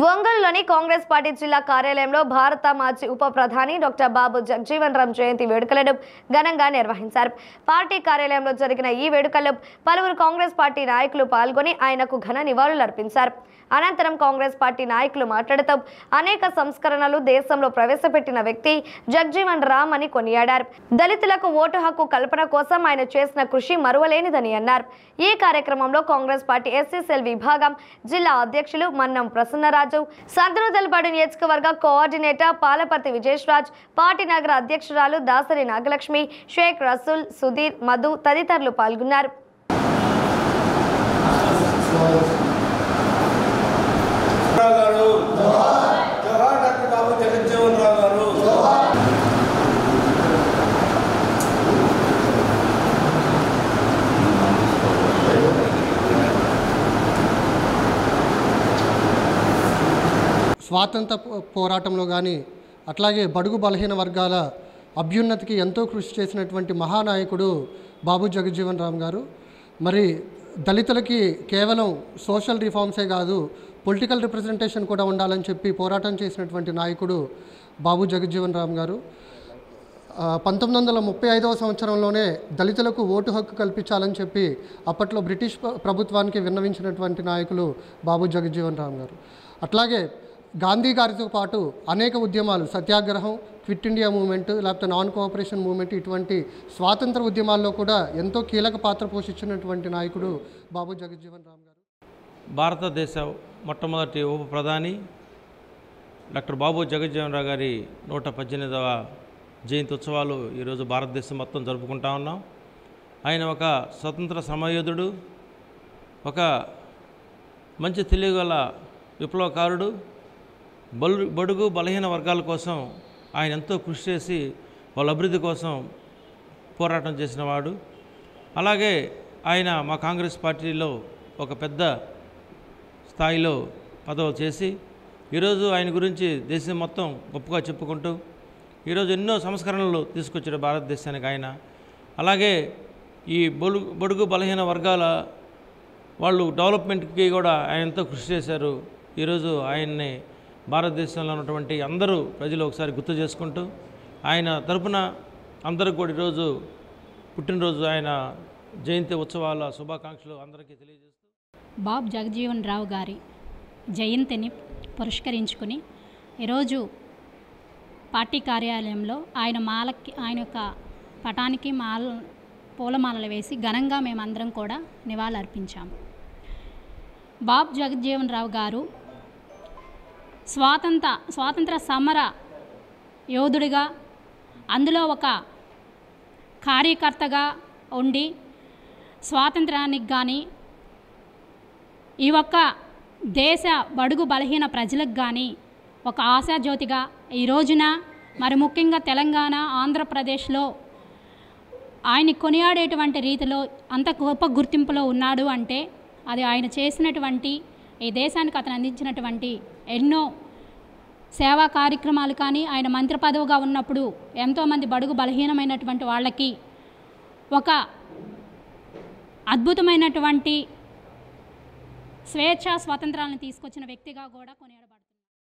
ఒంగోలులోని కాంగ్రెస్ పార్టీ జిల్లా కార్యాలయంలో భారత మాజీ ఉప ప్రధాని డాక్టర్ బాబు జగజీవన్ రామ్ జయంతి వేడుకలను ఘనంగా నిర్వహించారు. పార్టీ కార్యాలయంలో జరిగిన ఈ వేడుకల్లో పలువురు కాంగ్రెస్ పార్టీ నాయకులు పాల్గొని ఆయనకు ఘన నివాళులర్పించారు. అనంతరం కాంగ్రెస్ పార్టీ నాయకులు మాట్లాడుతూ అనేక సంస్కరణలు దేశంలో ప్రవేశపెట్టిన వ్యక్తి జగజీవన్ రామ్ అని కొనియాడారు. దళితులకు ఓటు హక్కు కల్పన కోసం ఆయన చేసిన కృషి మరువలేనిదని అన్నారు. ఈ కార్యక్రమంలో కాంగ్రెస్ పార్టీ ఎస్సీసెల్ విభాగం జిల్లా అధ్యక్షులు మన్నం ప్రసన్నరాజు, సంతనూతలపాడు నియోజకవర్గ కోఆర్డినేటర్ పాలపర్తి విజేష్రాజ్, పార్టీ నగర అధ్యక్షురాలు దాసరి నాగలక్ష్మి, షేక్ రసూల్, సుధీర్, మధు తదితరులు పాల్గొన్నారు. స్వాతంత్ర పోరాటంలో కానీ అట్లాగే బడుగు బలహీన వర్గాల అభ్యున్నతికి ఎంతో కృషి చేసినటువంటి మహానాయకుడు బాబు జగజీవన్ రామ్ గారు. మరి దళితులకి కేవలం సోషల్ రిఫార్మ్సే కాదు, పొలిటికల్ రిప్రజెంటేషన్ కూడా ఉండాలని చెప్పి పోరాటం చేసినటువంటి నాయకుడు బాబు జగజీవన్ రామ్ గారు. 1935వ సంవత్సరంలోనే దళితులకు ఓటు హక్కు కల్పించాలని చెప్పి అప్పట్లో బ్రిటిష్ ప్రభుత్వానికి విన్నవించినటువంటి నాయకులు బాబు జగజీవన్ రామ్ గారు. అట్లాగే గాంధీ గారితో పాటు అనేక ఉద్యమాలు, సత్యాగ్రహం, క్విట్ ఇండియా మూవ్మెంట్, లేకపోతే నాన్ కోఆపరేషన్ మూవ్మెంట్, ఇటువంటి స్వాతంత్ర ఉద్యమాల్లో కూడా ఎంతో కీలక పాత్ర పోషించినటువంటి నాయకుడు బాబు జగజీవన్ రామ్ గారు. భారతదేశ మొట్టమొదటి ఉప ప్రధాని డాక్టర్ బాబు జగజీవన్ రామ్ గారి 118వ జయంతి ఉత్సవాలు ఈరోజు భారతదేశం మొత్తం జరుపుకుంటా ఉన్నాం. ఆయన ఒక స్వతంత్ర సమరయోధుడు, ఒక మంచి తెలివిగల విప్లవకారుడు, బడుగు బలహీన వర్గాల కోసం ఆయన ఎంతో కృషి చేసి వాళ్ళ అభివృద్ధి కోసం పోరాటం చేసినవాడు. అలాగే ఆయన మా కాంగ్రెస్ పార్టీలో ఒక పెద్ద స్థాయిలో పదవులు చేసి ఈరోజు ఆయన గురించి దేశం మొత్తం గొప్పగా చెప్పుకుంటూ ఈరోజు ఎన్నో సంస్కరణలు తీసుకొచ్చాడు భారతదేశానికి ఆయన. అలాగే ఈ బడుగు బలహీన వర్గాల వాళ్ళు డెవలప్మెంట్కి కూడా ఆయన ఎంతో కృషి చేశారు. ఈరోజు ఆయన్ని భారతదేశంలో ఉన్నటువంటి అందరూ ప్రజలు ఒకసారి గుర్తు చేసుకుంటూ ఆయన తరపున అందరికి కూడా ఈరోజు పుట్టినరోజు ఆయన జయంతి ఉత్సవాల శుభాకాంక్షలు అందరికీ తెలియజేస్తూ బాబు జగజీవన్ రావు గారి జయంతిని పురస్కరించుకుని ఈరోజు పార్టీ కార్యాలయంలో ఆయన యొక్క పటానికి పూలమాలలు వేసి ఘనంగా మేమందరం కూడా నివాళులర్పించాము. బాబు జగజీవన్ రావు గారు స్వాతంత్ర సమర యోధుడిగా, అందులో ఒక కార్యకర్తగా ఉండి స్వాతంత్రానికి కానీ ఈ ఒక్క దేశ బడుగు బలహీన ప్రజలకు కానీ ఒక ఆశాజ్యోతిగా ఈ రోజున మరి ముఖ్యంగా తెలంగాణ, ఆంధ్రప్రదేశ్లో ఆయన కొనియాడేటువంటి రీతిలో అంత గొప్ప గుర్తింపులో ఉన్నాడు అంటే అది ఆయన చేసినటువంటి, ఈ దేశానికి అతను అందించినటువంటి ఎన్నో సేవా కార్యక్రమాలు కానీ, ఆయన మంత్రి పదవిగా ఉన్నప్పుడు ఎంతోమంది బడుగు బలహీనమైనటువంటి వాళ్ళకి ఒక అద్భుతమైనటువంటి స్వేచ్ఛ స్వాతంత్రాలను తీసుకొచ్చిన వ్యక్తిగా కూడా కొనియాడబడ్డారు.